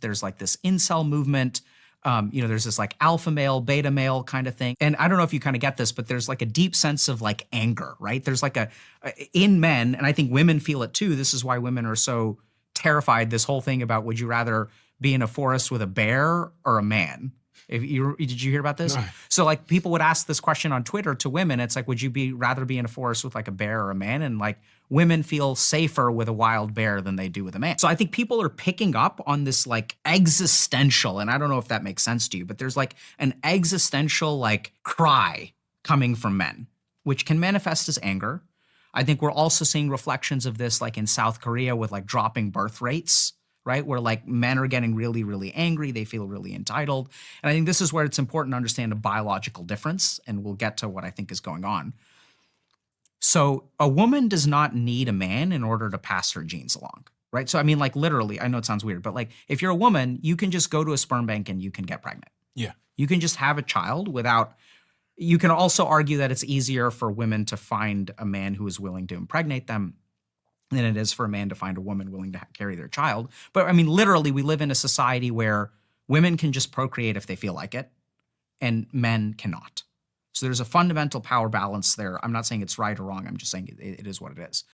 There's like this incel movement. There's this like alpha male, beta male kind of thing. And I don't know if you kind of get this, but there's like a deep sense of like anger, right? There's like in men, and I think women feel it too. This is why women are so terrified. This whole thing about, would you rather be in a forest with a bear or a man? Did you hear about this? No. So like people would ask this question on Twitter to women. It's like, would you rather be in a forest with like a bear or a man? And like women feel safer with a wild bear than they do with a man. So I think people are picking up on this like existential, and I don't know if that makes sense to you, but there's like an existential like cry coming from men, which can manifest as anger. I think we're also seeing reflections of this like in South Korea with like dropping birth rates, right? Where like men are getting really, really angry. They feel really entitled. And I think this is where it's important to understand a biological difference. And we'll get to what I think is going on. So a woman does not need a man in order to pass her genes along, right? So I mean, like literally, I know it sounds weird, but like if you're a woman, you can just go to a sperm bank and you can get pregnant. Yeah. You can just have a child without, you can also argue that it's easier for women to find a man who is willing to impregnate them than it is for a man to find a woman willing to carry their child. But I mean, literally, we live in a society where women can just procreate if they feel like it, and men cannot. So there's a fundamental power balance there. I'm not saying it's right or wrong. I'm just saying it is what it is.